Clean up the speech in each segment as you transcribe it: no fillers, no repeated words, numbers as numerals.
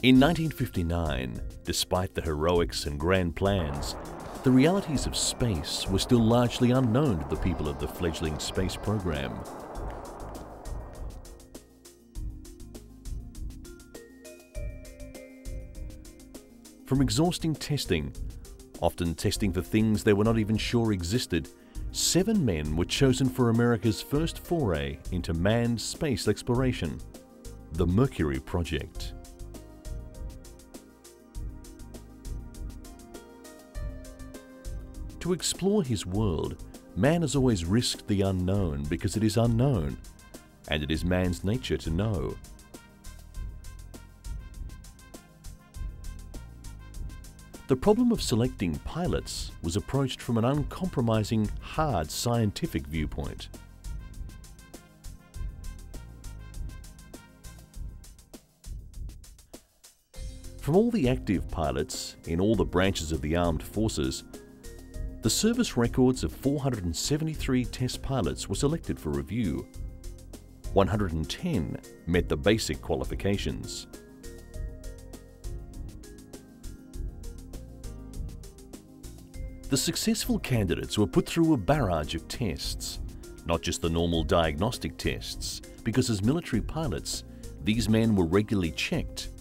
In 1959, despite the heroics and grand plans, the realities of space were still largely unknown to the people of the fledgling space program. From exhausting testing, often testing for things they were not even sure existed, 7 men were chosen for America's first foray into manned space exploration, the Mercury Project. To explore his world, man has always risked the unknown because it is unknown, and it is man's nature to know. The problem of selecting pilots was approached from an uncompromising, hard scientific viewpoint. From all the active pilots in all the branches of the armed forces, the service records of 473 test pilots were selected for review. 110 met the basic qualifications. The successful candidates were put through a barrage of tests, not just the normal diagnostic tests, because as military pilots, these men were regularly checked,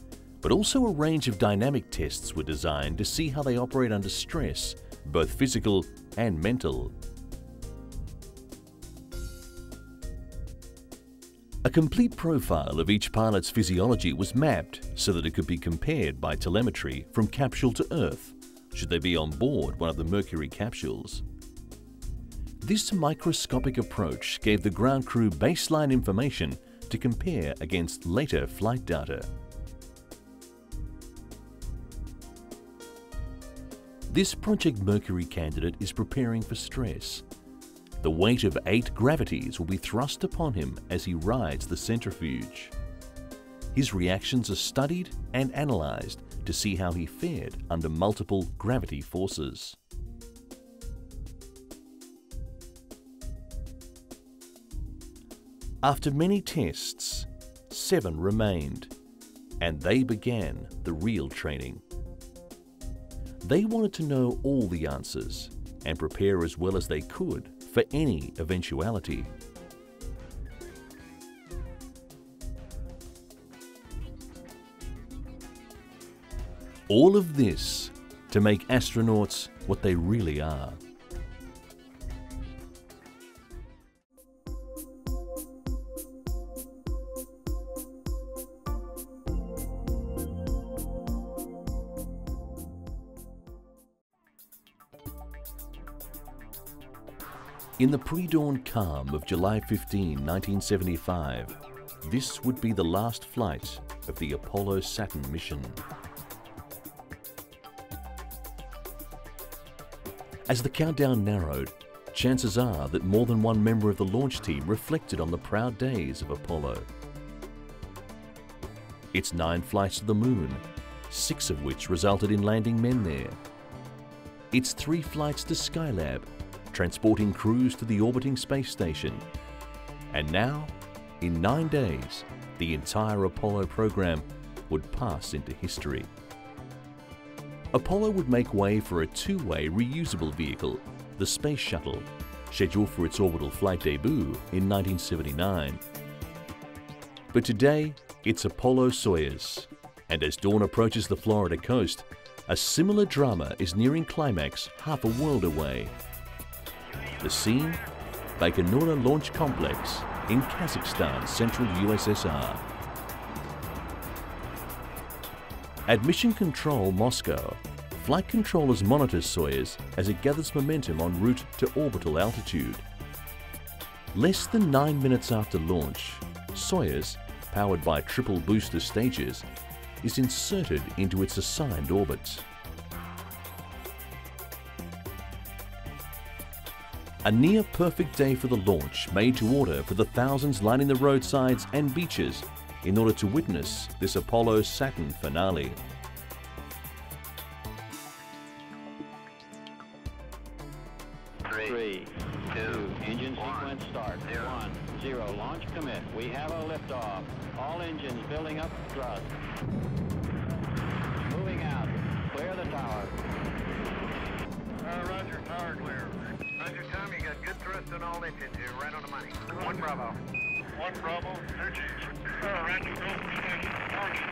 but also a range of dynamic tests were designed to see how they operate under stress, both physical and mental. A complete profile of each pilot's physiology was mapped so that it could be compared by telemetry from capsule to Earth, should they be on board one of the Mercury capsules. This microscopic approach gave the ground crew baseline information to compare against later flight data. This Project Mercury candidate is preparing for stress. The weight of 8 gravities will be thrust upon him as he rides the centrifuge. His reactions are studied and analysed to see how he fared under multiple gravity forces. After many tests, 7 remained, and they began the real training. They wanted to know all the answers and prepare as well as they could for any eventuality. All of this to make astronauts what they really are. In the pre-dawn calm of July 15, 1975, this would be the last flight of the Apollo-Saturn mission. As the countdown narrowed, chances are that more than one member of the launch team reflected on the proud days of Apollo. Its 9 flights to the moon, 6 of which resulted in landing men there. Its 3 flights to Skylab, transporting crews to the orbiting space station. And now, in 9 days, the entire Apollo program would pass into history. Apollo would make way for a 2-way reusable vehicle, the Space Shuttle, scheduled for its orbital flight debut in 1979. But today, it's Apollo-Soyuz, and as dawn approaches the Florida coast, a similar drama is nearing climax half a world away. The scene? Baikonur Launch Complex in Kazakhstan, central USSR. At Mission Control Moscow, flight controllers monitor Soyuz as it gathers momentum en route to orbital altitude. Less than 9 minutes after launch, Soyuz, powered by triple booster stages, is inserted into its assigned orbit. A near-perfect day for the launch, made to order for the thousands lining the roadsides and beaches in order to witness this Apollo-Saturn finale. Three, two, engine sequence start. 1, 0, launch commit. We have a liftoff. All engines building up thrust. power. Roger, power clear. Roger, Tom, you got good thrust on all engines here, right on the money. 1 Bravo. 1 Bravo, 2 Gs. Roger, go for station. Target.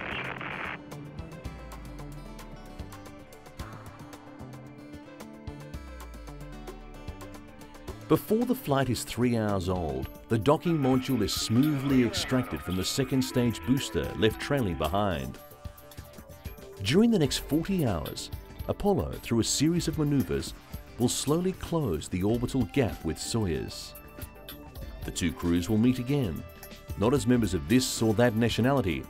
Before the flight is 3 hours old, the docking module is smoothly extracted from the second stage booster left trailing behind. During the next 40 hours, Apollo, through a series of maneuvers, will slowly close the orbital gap with Soyuz. The two crews will meet again, not as members of this or that nationality,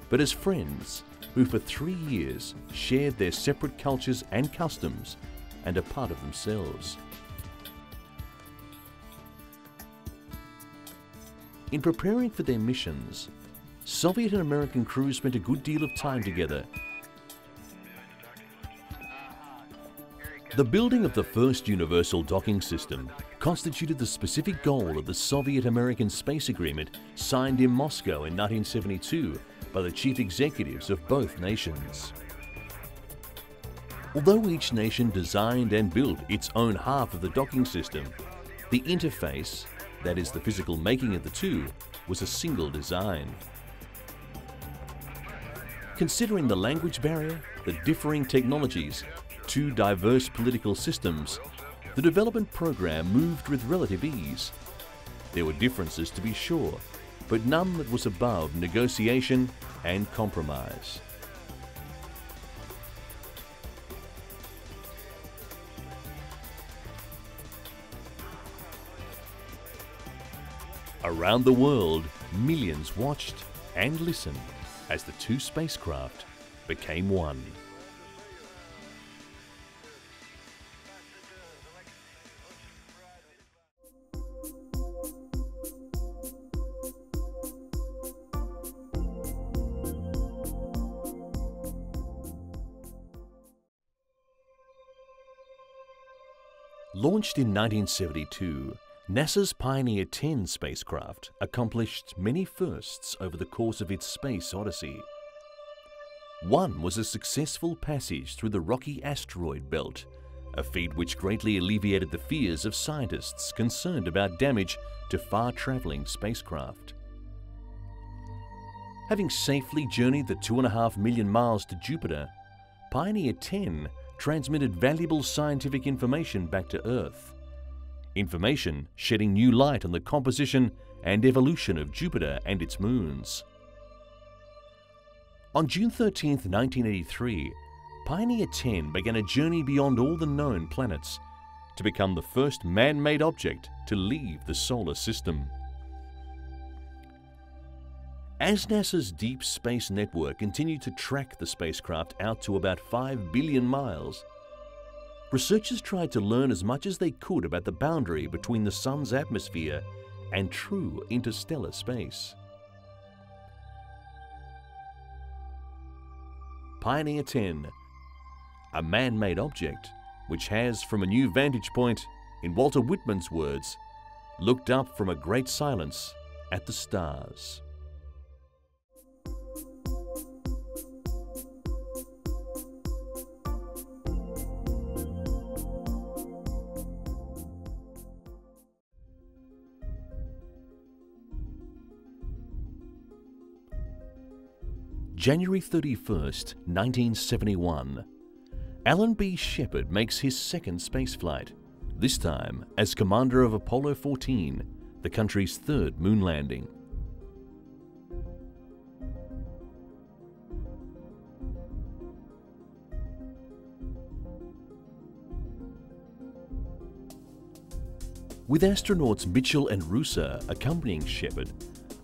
but as friends who for 3 years shared their separate cultures and customs and a part of themselves. In preparing for their missions, Soviet and American crews spent a good deal of time together. The building of the first universal docking system constituted the specific goal of the Soviet-American Space Agreement signed in Moscow in 1972 by the chief executives of both nations. Although each nation designed and built its own half of the docking system, the interface, that is the physical making of the two, was a single design. Considering the language barrier, the differing technologies, two diverse political systems, the development program moved with relative ease. There were differences to be sure, but none that was above negotiation and compromise. Around the world, millions watched and listened as the two spacecraft became one. Launched in 1972, NASA's Pioneer 10 spacecraft accomplished many firsts over the course of its space odyssey. One was a successful passage through the rocky asteroid belt, a feat which greatly alleviated the fears of scientists concerned about damage to far-traveling spacecraft. Having safely journeyed the 2.5 million miles to Jupiter, Pioneer 10 transmitted valuable scientific information back to Earth. Information shedding new light on the composition and evolution of Jupiter and its moons. On June 13, 1983, Pioneer 10 began a journey beyond all the known planets to become the first man-made object to leave the solar system. As NASA's Deep Space Network continued to track the spacecraft out to about 5 billion miles, researchers tried to learn as much as they could about the boundary between the Sun's atmosphere and true interstellar space. Pioneer 10, a man-made object which has, from a new vantage point, in Walter Whitman's words, looked up from a great silence at the stars. January 31st, 1971. Alan B. Shepard makes his second spaceflight, this time as commander of Apollo 14, the country's third moon landing. With astronauts Mitchell and Roosa accompanying Shepard,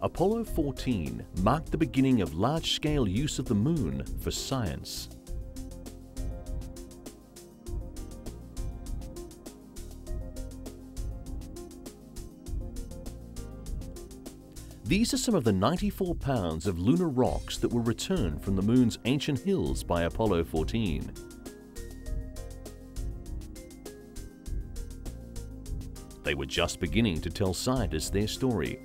Apollo 14 marked the beginning of large-scale use of the moon for science. These are some of the 94 pounds of lunar rocks that were returned from the moon's ancient hills by Apollo 14. They were just beginning to tell scientists their story.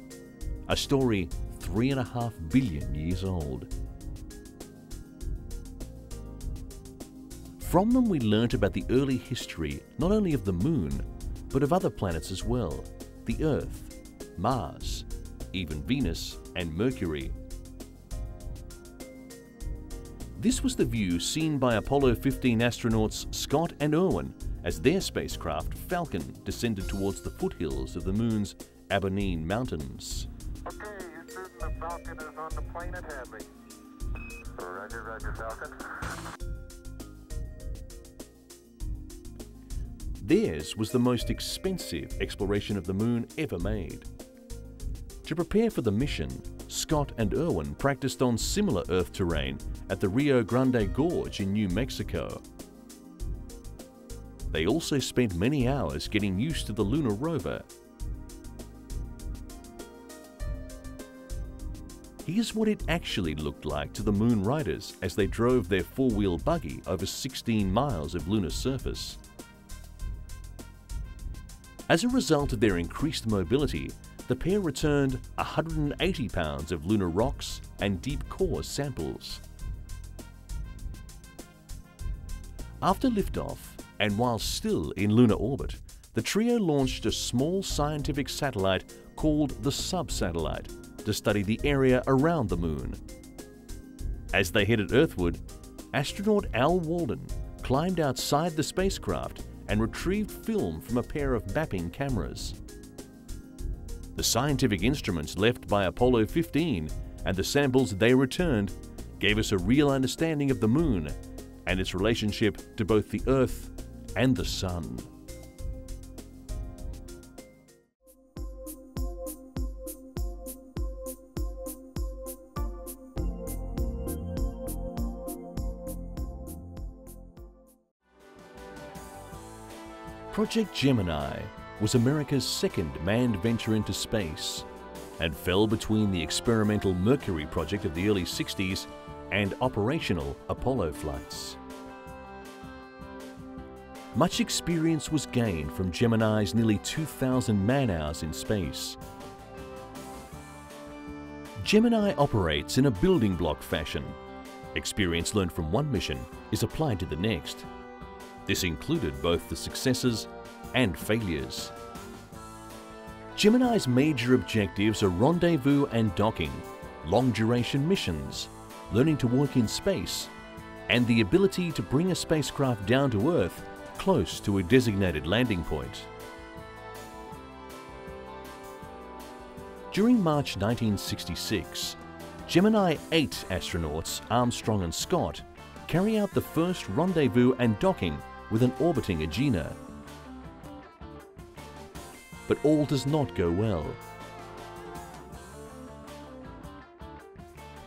A story 3.5 billion years old. From them we learnt about the early history not only of the Moon, but of other planets as well, the Earth, Mars, even Venus and Mercury. This was the view seen by Apollo 15 astronauts Scott and Irwin as their spacecraft Falcon descended towards the foothills of the Moon's Apennine Mountains. Okay, Houston, the Falcon is on the plane at Hadley. Roger, roger, Falcon. Theirs was the most expensive exploration of the Moon ever made. To prepare for the mission, Scott and Irwin practiced on similar Earth terrain at the Rio Grande Gorge in New Mexico. They also spent many hours getting used to the lunar rover. Here's what it actually looked like to the Moon Riders as they drove their four-wheel buggy over 16 miles of lunar surface. As a result of their increased mobility, the pair returned 180 pounds of lunar rocks and deep core samples. After liftoff, and while still in lunar orbit, the trio launched a small scientific satellite called the Sub-Satellite to study the area around the Moon. As they headed earthward, astronaut Al Walden climbed outside the spacecraft and retrieved film from a pair of mapping cameras. The scientific instruments left by Apollo 15 and the samples they returned gave us a real understanding of the Moon and its relationship to both the Earth and the Sun. Project Gemini was America's second manned venture into space and fell between the experimental Mercury project of the early 60s and operational Apollo flights. Much experience was gained from Gemini's nearly 2,000 man-hours in space. Gemini operates in a building block fashion. Experience learned from one mission is applied to the next. This included both the successes and failures. Gemini's major objectives are rendezvous and docking, long-duration missions, learning to work in space, and the ability to bring a spacecraft down to Earth close to a designated landing point. During March 1966, Gemini 8 astronauts Armstrong and Scott carry out the first rendezvous and docking with an orbiting Agena. But all does not go well.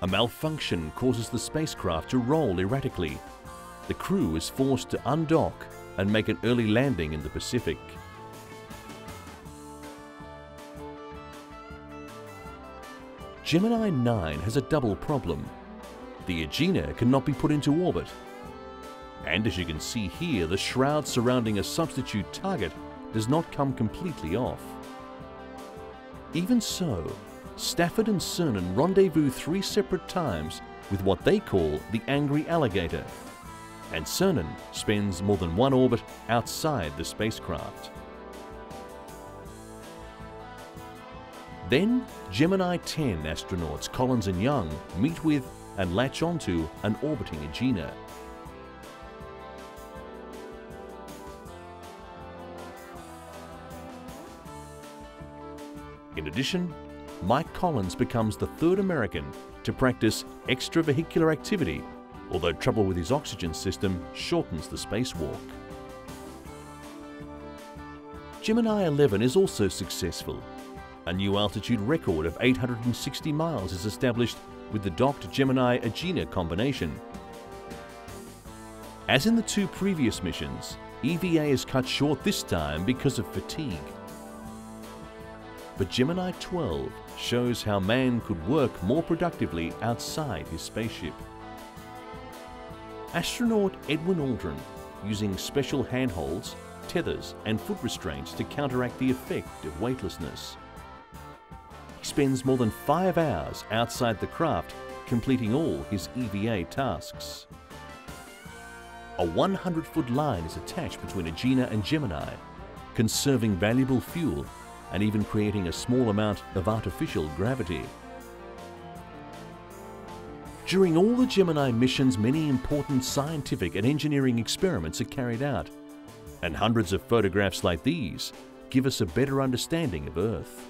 A malfunction causes the spacecraft to roll erratically. The crew is forced to undock and make an early landing in the Pacific. Gemini 9 has a double problem. The Agena cannot be put into orbit. And as you can see here, the shroud surrounding a substitute target does not come completely off. Even so, Stafford and Cernan rendezvous 3 separate times with what they call the Angry Alligator, and Cernan spends more than one orbit outside the spacecraft. Then, Gemini 10 astronauts Collins and Young meet with and latch onto an orbiting Agena. In addition, Mike Collins becomes the third American to practice extravehicular activity, although trouble with his oxygen system shortens the spacewalk. Gemini 11 is also successful. A new altitude record of 860 miles is established with the docked Gemini Agena combination. As in the 2 previous missions, EVA is cut short this time because of fatigue. But Gemini 12 shows how man could work more productively outside his spaceship. Astronaut Edwin Aldrin, using special handholds, tethers and foot restraints to counteract the effect of weightlessness. He spends more than 5 hours outside the craft completing all his EVA tasks. a 100-foot line is attached between Agena and Gemini, conserving valuable fuel and even creating a small amount of artificial gravity. During all the Gemini missions, many important scientific and engineering experiments are carried out, and hundreds of photographs like these give us a better understanding of Earth.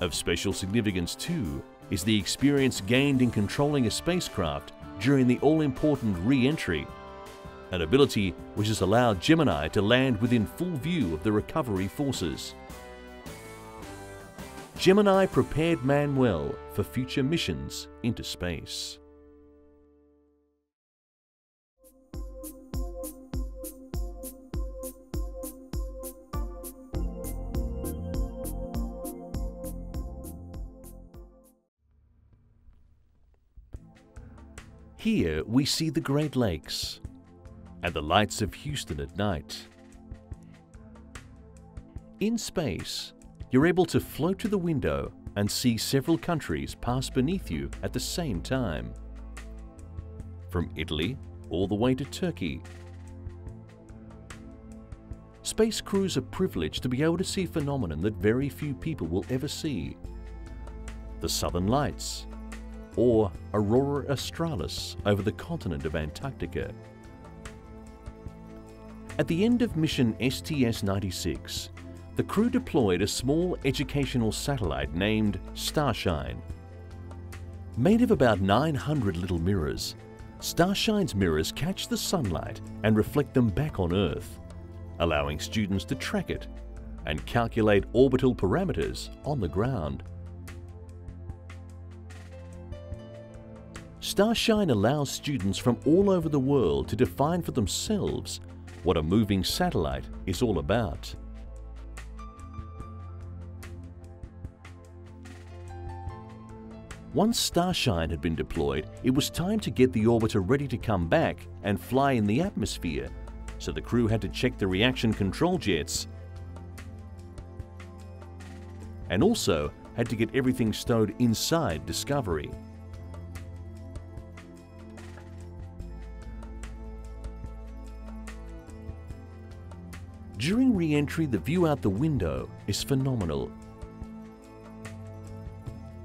Of special significance too is the experience gained in controlling a spacecraft during the all-important re-entry, an ability which has allowed Gemini to land within full view of the recovery forces. Gemini prepared man well for future missions into space. Here we see the Great Lakes and the lights of Houston at night. In space, you're able to float to the window and see several countries pass beneath you at the same time. From Italy all the way to Turkey. Space crews are privileged to be able to see a phenomenon that very few people will ever see: the Southern Lights, or Aurora Australis over the continent of Antarctica. At the end of mission STS-96, the crew deployed a small educational satellite named Starshine. Made of about 900 little mirrors, Starshine's mirrors catch the sunlight and reflect them back on Earth, allowing students to track it and calculate orbital parameters on the ground. Starshine allows students from all over the world to define for themselves what a moving satellite is all about. Once Starshine had been deployed, it was time to get the orbiter ready to come back and fly in the atmosphere, so the crew had to check the reaction control jets and also had to get everything stowed inside Discovery. During re-entry, the view out the window is phenomenal.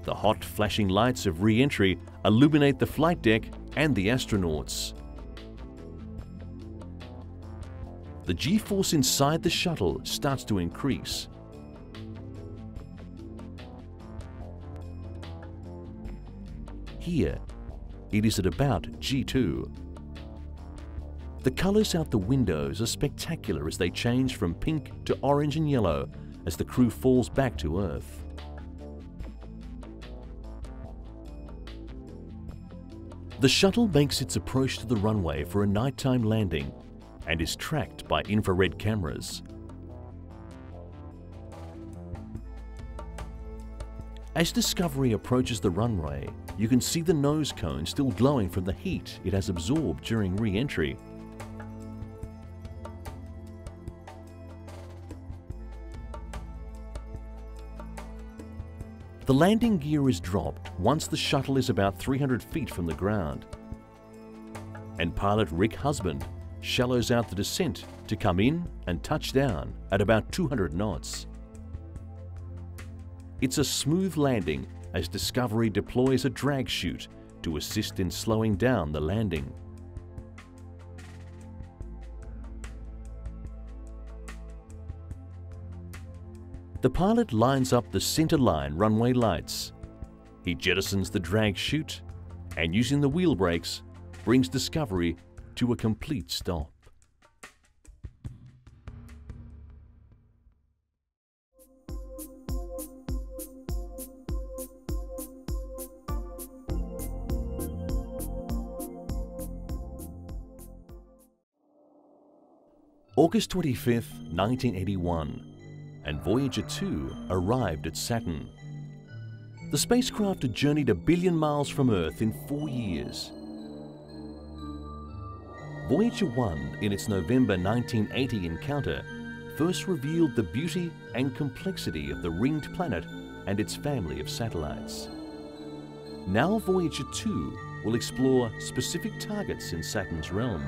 The hot flashing lights of re-entry illuminate the flight deck and the astronauts. The G-force inside the shuttle starts to increase. Here, it is at about G2. The colours out the windows are spectacular as they change from pink to orange and yellow as the crew falls back to Earth. The shuttle makes its approach to the runway for a nighttime landing and is tracked by infrared cameras. As Discovery approaches the runway, you can see the nose cone still glowing from the heat it has absorbed during re-entry. The landing gear is dropped once the shuttle is about 300 feet from the ground, and pilot Rick Husband shallows out the descent to come in and touch down at about 200 knots. It's a smooth landing as Discovery deploys a drag chute to assist in slowing down the landing. The pilot lines up the center-line runway lights. He jettisons the drag chute and, using the wheel brakes, brings Discovery to a complete stop. August 25th, 1981. And Voyager 2 arrived at Saturn. The spacecraft had journeyed 1 billion miles from Earth in 4 years. Voyager 1, in its November 1980 encounter, first revealed the beauty and complexity of the ringed planet and its family of satellites. Now Voyager 2 will explore specific targets in Saturn's realm.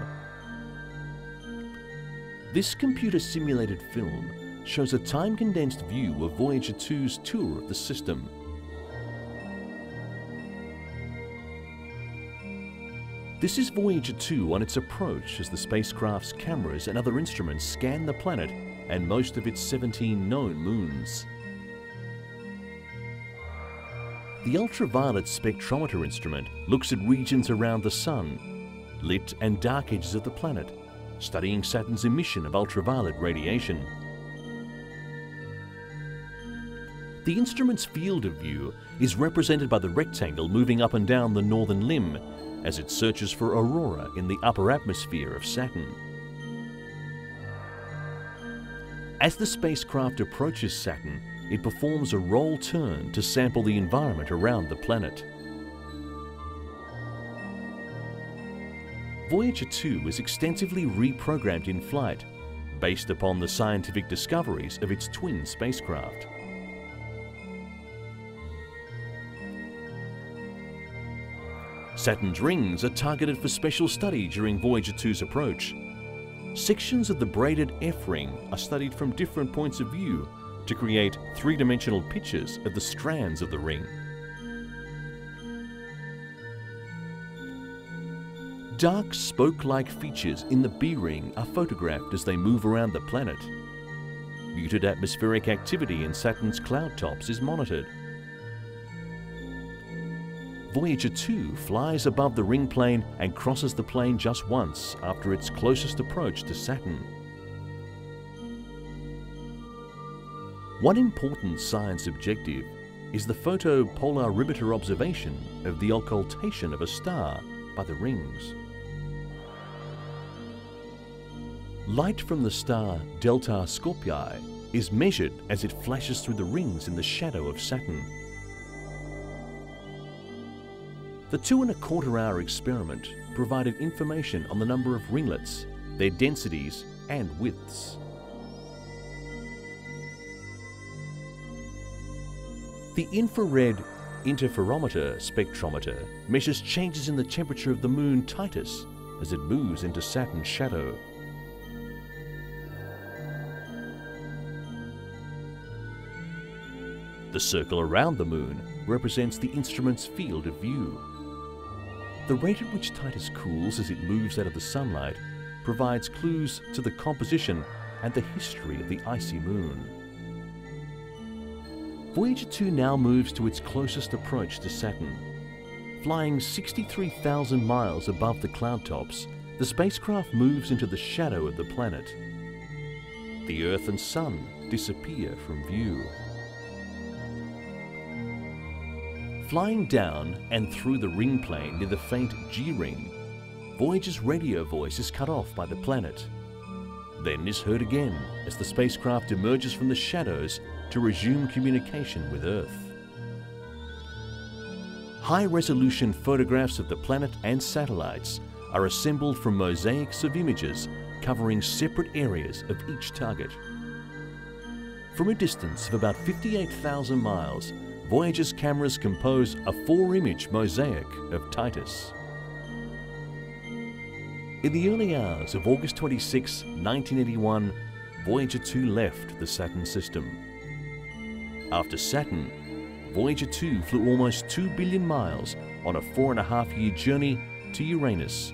This computer-simulated film shows a time-condensed view of Voyager 2's tour of the system. This is Voyager 2 on its approach as the spacecraft's cameras and other instruments scan the planet and most of its 17 known moons. The ultraviolet spectrometer instrument looks at regions around the Sun, lit and dark edges of the planet, studying Saturn's emission of ultraviolet radiation. The instrument's field of view is represented by the rectangle moving up and down the northern limb as it searches for aurora in the upper atmosphere of Saturn. As the spacecraft approaches Saturn, it performs a roll turn to sample the environment around the planet. Voyager 2 is extensively reprogrammed in flight, based upon the scientific discoveries of its twin spacecraft. Saturn's rings are targeted for special study during Voyager 2's approach. Sections of the braided F-ring are studied from different points of view to create three-dimensional pictures of the strands of the ring. Dark spoke-like features in the B-ring are photographed as they move around the planet. Muted atmospheric activity in Saturn's cloud tops is monitored. Voyager 2 flies above the ring plane and crosses the plane just once after its closest approach to Saturn. One important science objective is the photopolarimeter observation of the occultation of a star by the rings. Light from the star Delta Scorpii is measured as it flashes through the rings in the shadow of Saturn. The 2¼ hour experiment provided information on the number of ringlets, their densities and widths. The infrared interferometer spectrometer measures changes in the temperature of the moon Titus as it moves into Saturn's shadow. The circle around the moon represents the instrument's field of view. The rate at which Titus cools as it moves out of the sunlight provides clues to the composition and the history of the icy moon. Voyager 2 now moves to its closest approach to Saturn. Flying 63,000 miles above the cloud tops, the spacecraft moves into the shadow of the planet. The Earth and Sun disappear from view. Flying down and through the ring plane near the faint G-ring, Voyager's radio voice is cut off by the planet. Then is heard again as the spacecraft emerges from the shadows to resume communication with Earth. High-resolution photographs of the planet and satellites are assembled from mosaics of images covering separate areas of each target. From a distance of about 58,000 miles, Voyager's cameras compose a 4-image mosaic of Titus. In the early hours of August 26, 1981, Voyager 2 left the Saturn system. After Saturn, Voyager 2 flew almost 2 billion miles on a 4.5-year journey to Uranus,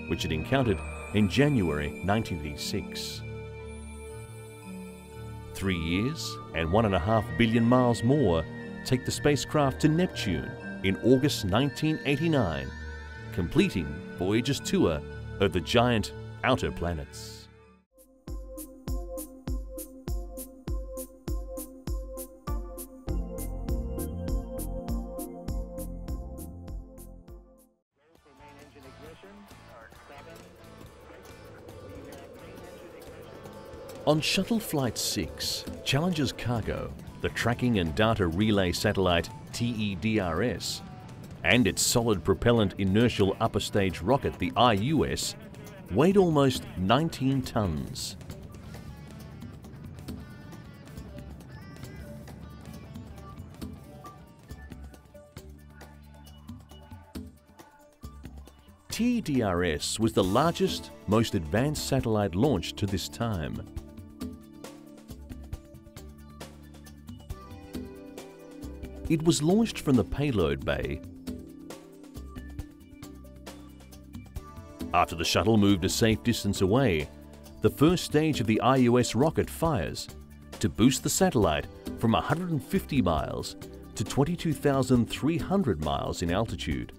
which it encountered in January 1986. 3 years and 1.5 billion miles more take the spacecraft to Neptune in August 1989, completing Voyager's tour of the giant outer planets. On Shuttle Flight 6, Challenger's cargo, the Tracking and Data Relay Satellite TEDRS, and its solid propellant inertial upper stage rocket, the IUS, weighed almost 19 tons. TEDRS was the largest, most advanced satellite launched to this time. It was launched from the payload bay. After the shuttle moved a safe distance away, the first stage of the IUS rocket fires to boost the satellite from 150 miles to 22,300 miles in altitude.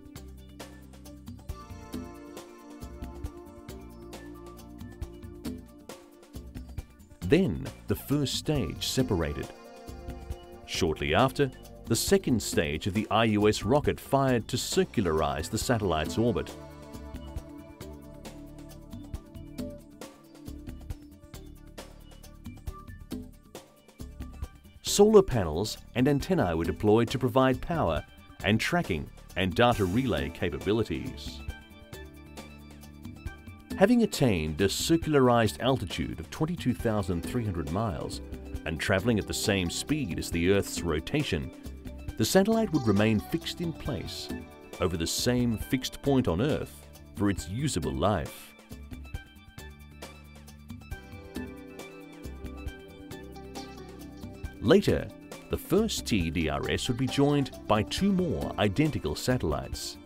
Then the first stage separated. Shortly after, the second stage of the IUS rocket fired to circularize the satellite's orbit. Solar panels and antennae were deployed to provide power and tracking and data relay capabilities. Having attained a circularized altitude of 22,300 miles and traveling at the same speed as the Earth's rotation, the satellite would remain fixed in place over the same fixed point on Earth for its usable life. Later, the first TEDRS would be joined by two more identical satellites.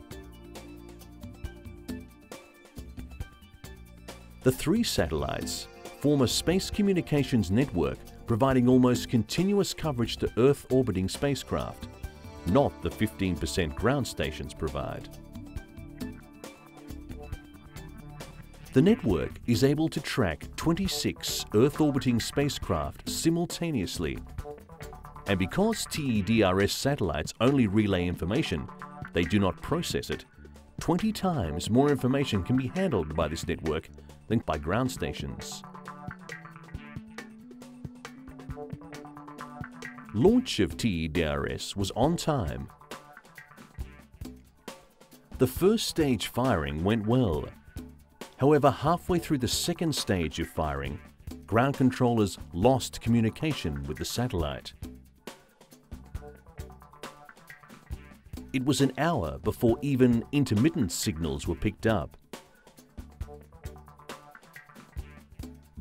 The three satellites form a space communications network providing almost continuous coverage to Earth-orbiting spacecraft, not the 15% ground stations provide. The network is able to track 26 Earth-orbiting spacecraft simultaneously, and because TEDRS satellites only relay information, they do not process it. 20 times more information can be handled by this network than by ground stations. Launch of TEDRS was on time. The first stage firing went well. However, halfway through the second stage of firing, ground controllers lost communication with the satellite. It was an hour before even intermittent signals were picked up.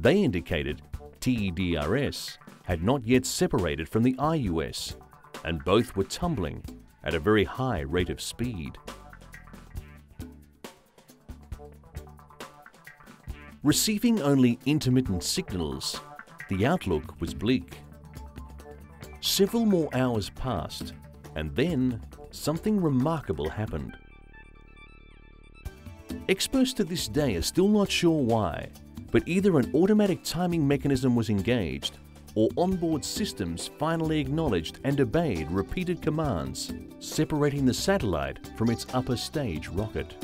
They indicated TEDRS had not yet separated from the IUS, and both were tumbling at a very high rate of speed. Receiving only intermittent signals, the outlook was bleak. Several more hours passed, and then something remarkable happened. Experts to this day are still not sure why, but either an automatic timing mechanism was engaged or onboard systems finally acknowledged and obeyed repeated commands, separating the satellite from its upper stage rocket.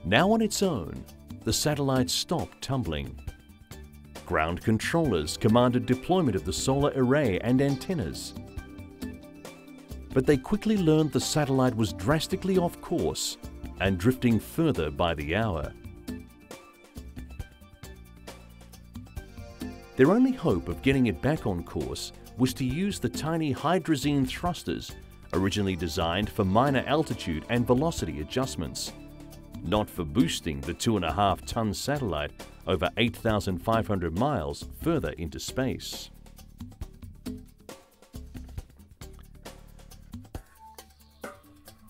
Now on its own, the satellite stopped tumbling. Ground controllers commanded deployment of the solar array and antennas. But they quickly learned the satellite was drastically off course and drifting further by the hour. Their only hope of getting it back on course was to use the tiny hydrazine thrusters originally designed for minor altitude and velocity adjustments, not for boosting the 2.5-ton satellite over 8,500 miles further into space.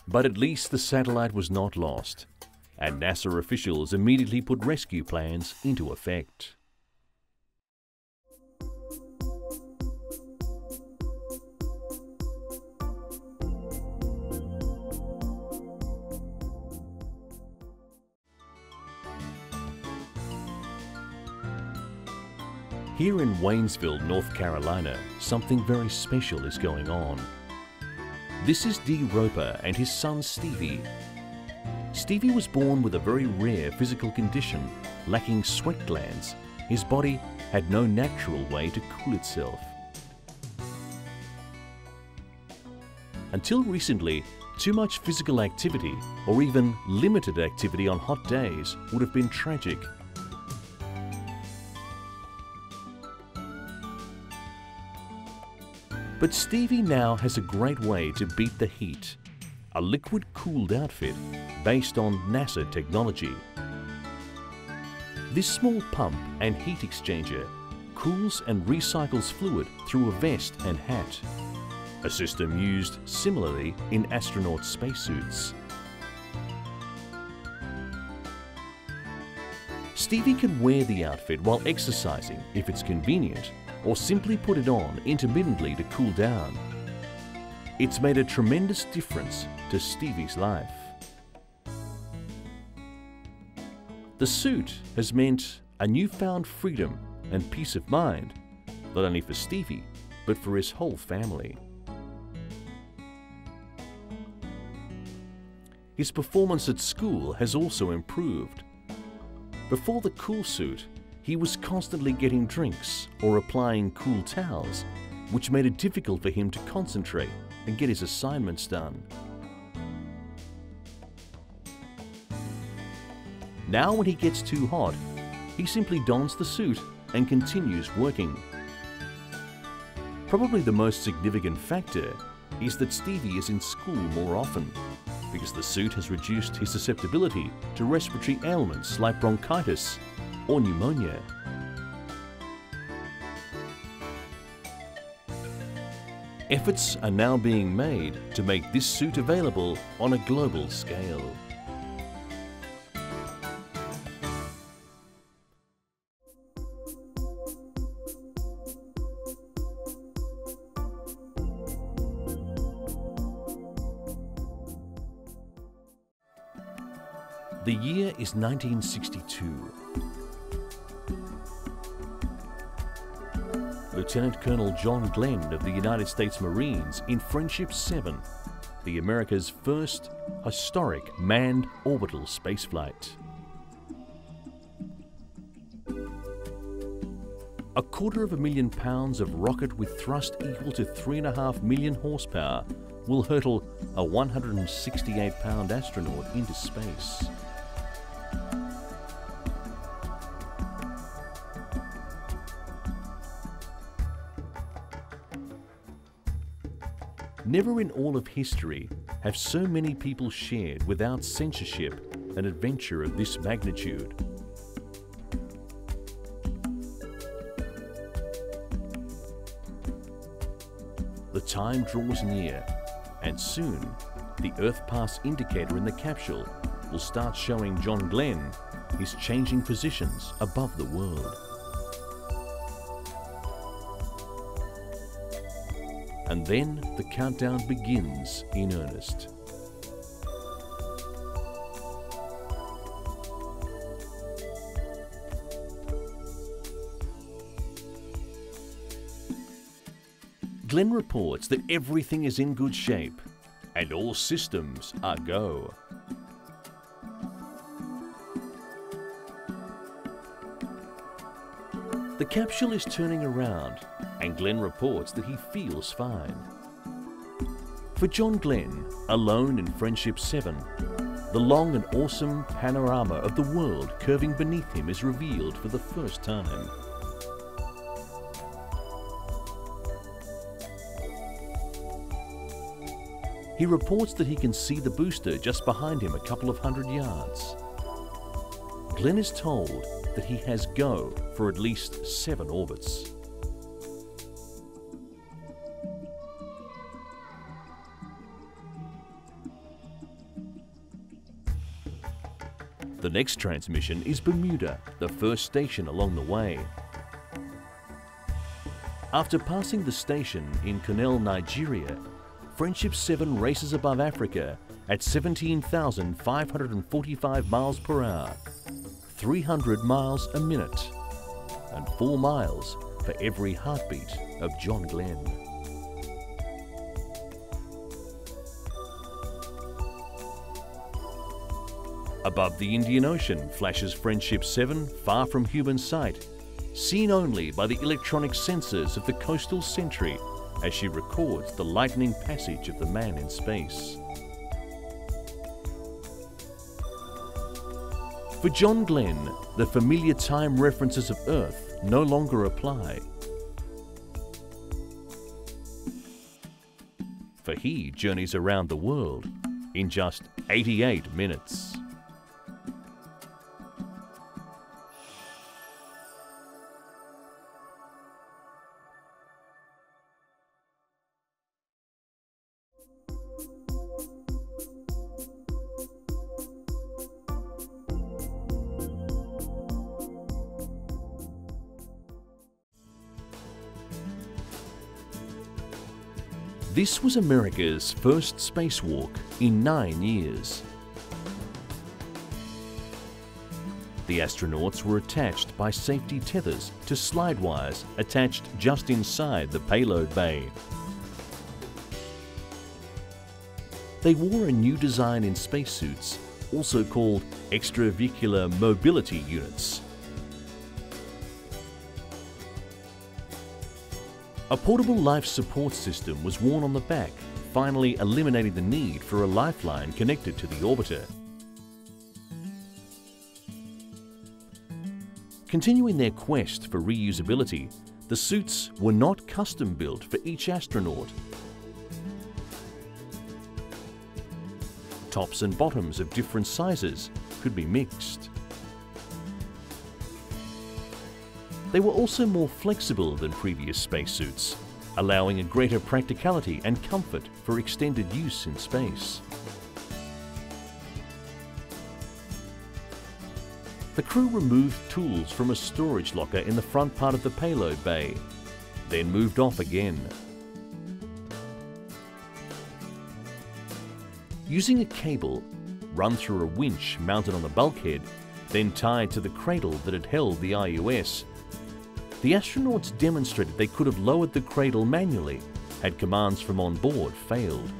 But at least the satellite was not lost, and NASA officials immediately put rescue plans into effect. Here in Waynesville, North Carolina, something very special is going on. This is Dee Roper and his son Stevie. Stevie was born with a very rare physical condition, lacking sweat glands. His body had no natural way to cool itself. Until recently, too much physical activity, or even limited activity on hot days, would have been tragic. But Stevie now has a great way to beat the heat. a liquid-cooled outfit based on NASA technology. This small pump and heat exchanger cools and recycles fluid through a vest and hat, a system used similarly in astronaut spacesuits. Stevie can wear the outfit while exercising if it's convenient, or simply put it on intermittently to cool down. It's made a tremendous difference to Stevie's life. The suit has meant a newfound freedom and peace of mind, not only for Stevie, but for his whole family. His performance at school has also improved. Before the cool suit, he was constantly getting drinks or applying cool towels, which made it difficult for him to concentrate and get his assignments done. Now when he gets too hot, he simply dons the suit and continues working. Probably the most significant factor is that Stevie is in school more often, because the suit has reduced his susceptibility to respiratory ailments like bronchitis or pneumonia. Efforts are now being made to make this suit available on a global scale. The year is 1962. Lieutenant Colonel John Glenn of the United States Marines in Friendship 7, the America's first historic manned orbital spaceflight. A £250,000 of rocket with thrust equal to 3.5 million horsepower will hurtle a 168-pound astronaut into space. Never in all of history have so many people shared without censorship an adventure of this magnitude. The time draws near, and soon the Earth Pass indicator in the capsule will start showing John Glenn his changing positions above the world. And then the countdown begins in earnest. Glenn reports that everything is in good shape and all systems are go. The capsule is turning around and Glenn reports that he feels fine. For John Glenn, alone in Friendship 7, the long and awesome panorama of the world curving beneath him is revealed for the first time. He reports that he can see the booster just behind him a couple of 100 yards. Glenn is told that he has go for at least 7 orbits. The next transmission is Bermuda, the first station along the way. After passing the station in Connell, Nigeria, Friendship 7 races above Africa at 17,545 miles per hour, 300 miles a minute, and 4 miles for every heartbeat of John Glenn. Above the Indian Ocean flashes Friendship 7 far from human sight, seen only by the electronic sensors of the Coastal Sentry as she records the lightning passage of the man in space. For John Glenn, the familiar time references of Earth no longer apply. For he journeys around the world, in just 88 minutes. This was America's first spacewalk in 9 years. The astronauts were attached by safety tethers to slide wires attached just inside the payload bay. They wore a new design in spacesuits, also called extravehicular mobility units. A portable life support system was worn on the back, finally eliminating the need for a lifeline connected to the orbiter. Continuing their quest for reusability, the suits were not custom built for each astronaut. Tops and bottoms of different sizes could be mixed. They were also more flexible than previous spacesuits, allowing a greater practicality and comfort for extended use in space. The crew removed tools from a storage locker in the front part of the payload bay, then moved off again. Using a cable run through a winch mounted on the bulkhead, then tied to the cradle that had held the IUS, the astronauts demonstrated they could have lowered the cradle manually had commands from on board failed.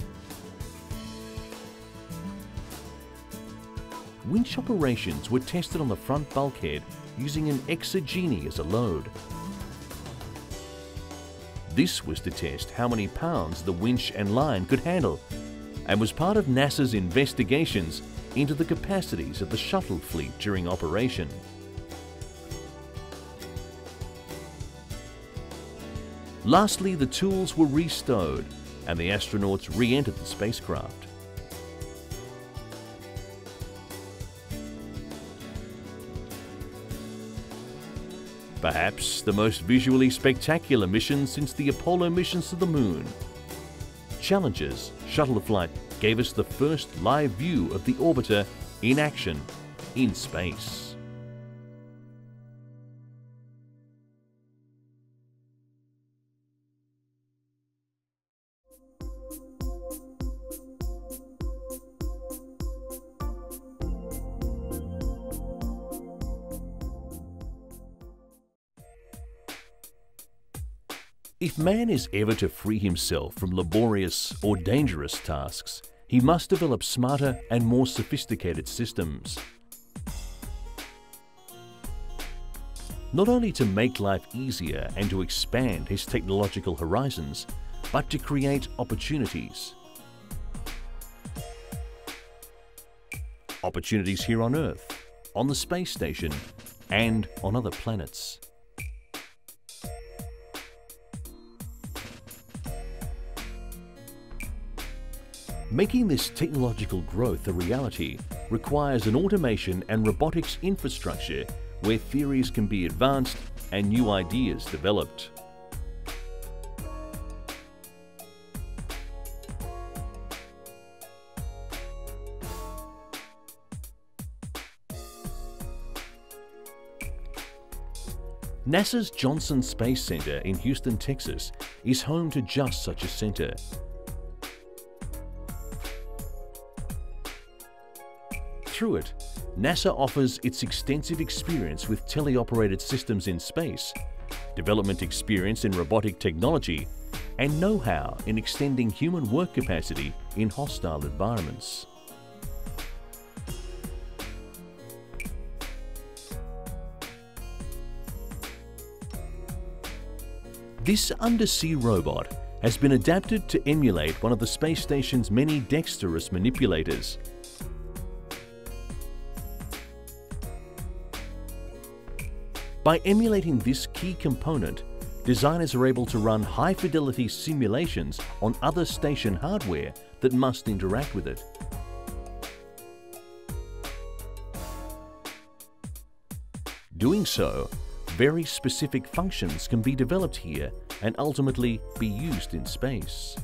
Winch operations were tested on the front bulkhead using an Exogenie as a load. This was to test how many pounds the winch and line could handle, and was part of NASA's investigations into the capacities of the shuttle fleet during operation. Lastly, the tools were restowed and the astronauts re-entered the spacecraft. Perhaps the most visually spectacular mission since the Apollo missions to the Moon. Challenger's shuttle flight gave us the first live view of the orbiter in action in space. If man is ever to free himself from laborious or dangerous tasks, he must develop smarter and more sophisticated systems. Not only to make life easier and to expand his technological horizons, but to create opportunities. Opportunities here on Earth, on the space station, and on other planets. Making this technological growth a reality requires an automation and robotics infrastructure where theories can be advanced and new ideas developed. NASA's Johnson Space Center in Houston, Texas is home to just such a center. Through it, NASA offers its extensive experience with teleoperated systems in space, development experience in robotic technology, and know-how in extending human work capacity in hostile environments. This undersea robot has been adapted to emulate one of the space station's many dexterous manipulators. By emulating this key component, designers are able to run high-fidelity simulations on other station hardware that must interact with it. Doing so, very specific functions can be developed here and ultimately be used in space.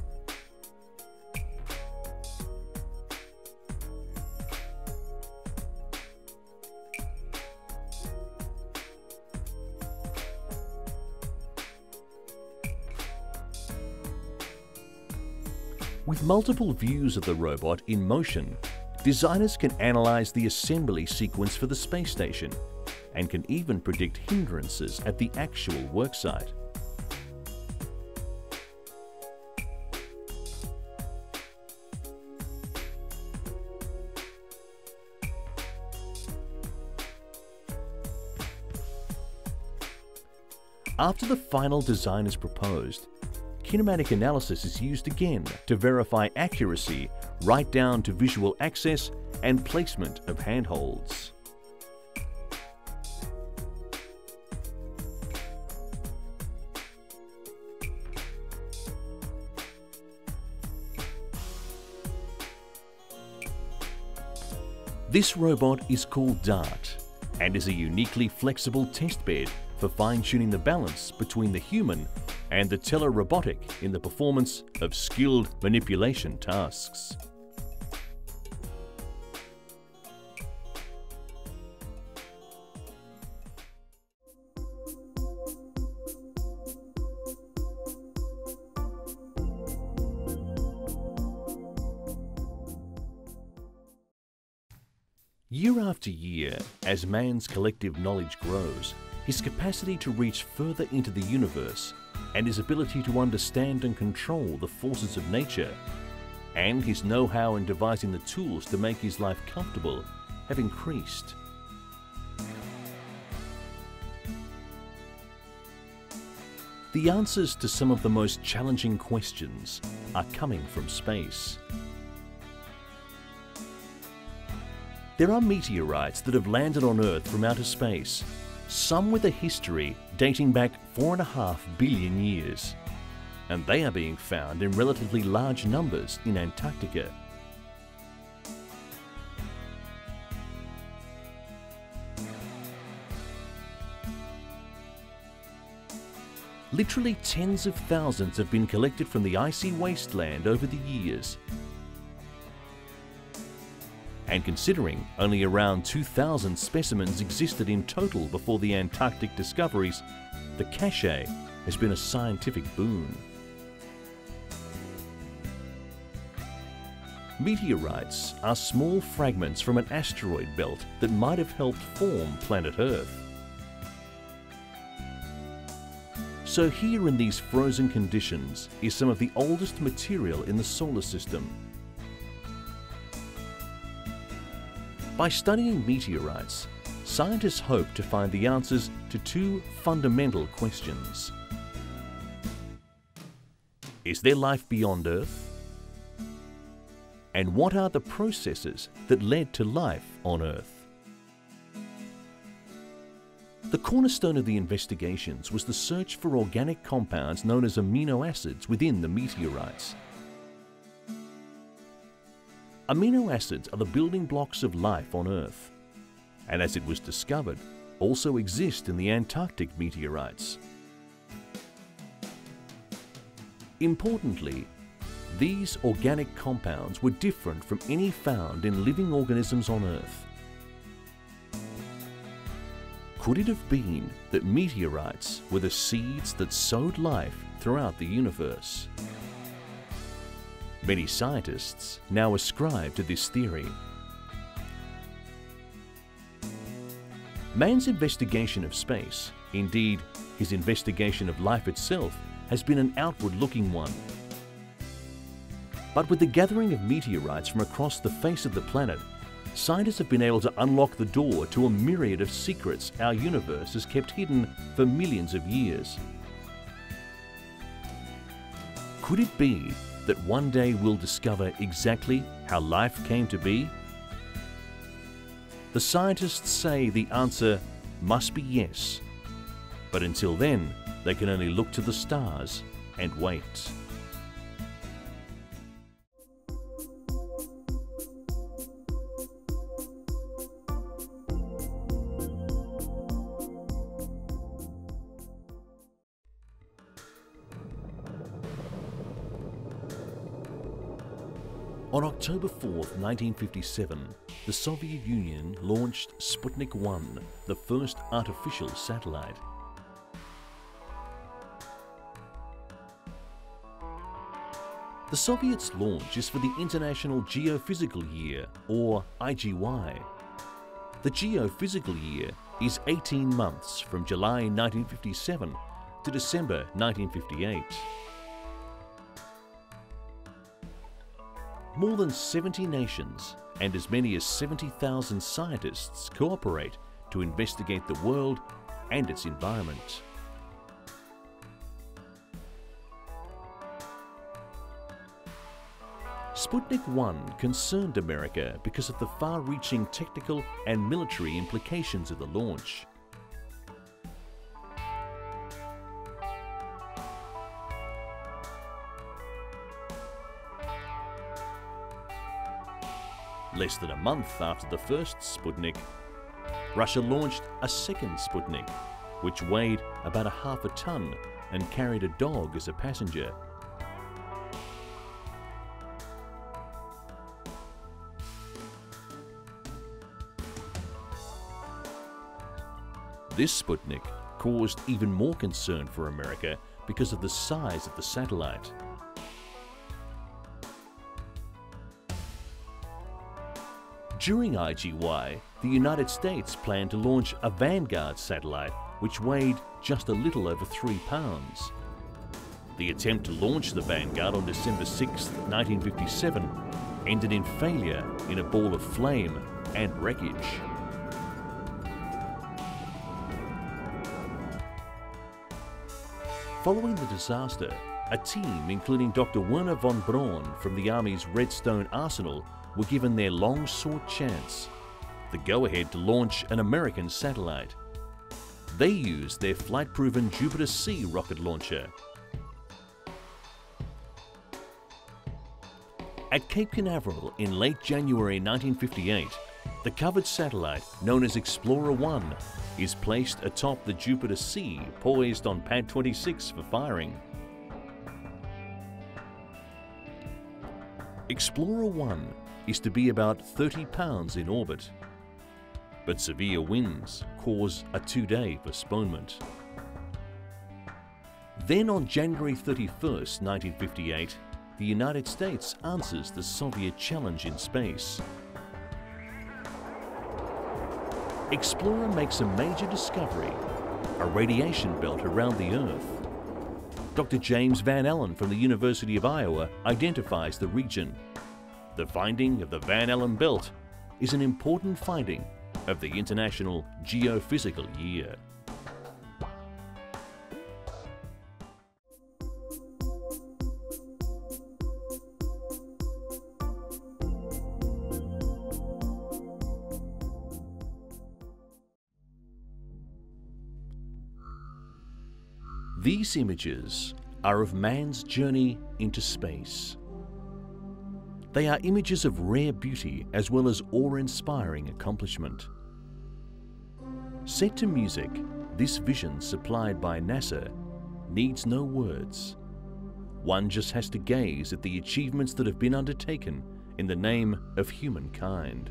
With multiple views of the robot in motion, designers can analyze the assembly sequence for the space station and can even predict hindrances at the actual worksite. After the final design is proposed, kinematic analysis is used again to verify accuracy right down to visual access and placement of handholds. This robot is called DART and is a uniquely flexible test bed for fine-tuning the balance between the human and the telerobotic in the performance of skilled manipulation tasks. Year after year, as man's collective knowledge grows, his capacity to reach further into the universe and his ability to understand and control the forces of nature, and his know-how in devising the tools to make his life comfortable have increased. The answers to some of the most challenging questions are coming from space. There are meteorites that have landed on Earth from outer space, some with a history dating back 4.5 billion years, and they are being found in relatively large numbers in Antarctica. Literally tens of thousands have been collected from the icy wasteland over the years. And considering only around 2,000 specimens existed in total before the Antarctic discoveries, the cache has been a scientific boon. Meteorites are small fragments from an asteroid belt that might have helped form planet Earth. So here in these frozen conditions is some of the oldest material in the solar system. By studying meteorites, scientists hope to find the answers to two fundamental questions. Is there life beyond Earth? And what are the processes that led to life on Earth? The cornerstone of the investigations was the search for organic compounds known as amino acids within the meteorites. Amino acids are the building blocks of life on Earth, and as it was discovered, also exist in the Antarctic meteorites. Importantly, these organic compounds were different from any found in living organisms on Earth. Could it have been that meteorites were the seeds that sowed life throughout the universe? Many scientists now ascribe to this theory. Man's investigation of space, indeed his investigation of life itself, has been an outward-looking one. But with the gathering of meteorites from across the face of the planet, scientists have been able to unlock the door to a myriad of secrets our universe has kept hidden for millions of years. Could it be that one day we'll discover exactly how life came to be? The scientists say the answer must be yes, but until then, they can only look to the stars and wait. On October 4th, 1957, the Soviet Union launched Sputnik 1, the first artificial satellite. The Soviets' launch is for the International Geophysical Year, or IGY. The geophysical year is 18 months from July 1957 to December 1958. More than 70 nations and as many as 70,000 scientists cooperate to investigate the world and its environment. Sputnik 1 concerned America because of the far-reaching technical and military implications of the launch. Less than a month after the first Sputnik, Russia launched a second Sputnik, which weighed about ½ a ton and carried a dog as a passenger. This Sputnik caused even more concern for America because of the size of the satellite. During IGY, the United States planned to launch a Vanguard satellite which weighed just a little over 3 pounds. The attempt to launch the Vanguard on December 6, 1957 ended in failure in a ball of flame and wreckage. Following the disaster, a team including Dr. Werner von Braun from the Army's Redstone Arsenal were given their long-sought chance, the go-ahead to launch an American satellite. They used their flight-proven Jupiter-C rocket launcher. At Cape Canaveral in late January 1958, the covered satellite, known as Explorer 1, is placed atop the Jupiter-C, poised on Pad 26 for firing. Explorer 1 is to be about 30 pounds in orbit, but severe winds cause a 2-day postponement. Then on January 31st, 1958, the United States answers the Soviet challenge in space. Explorer makes a major discovery, a radiation belt around the Earth. Dr. James Van Allen from the University of Iowa identifies the region. The finding of the Van Allen belt is an important finding of the International Geophysical Year. These images are of man's journey into space. They are images of rare beauty as well as awe-inspiring accomplishment. Set to music, this vision supplied by NASA needs no words. One just has to gaze at the achievements that have been undertaken in the name of humankind.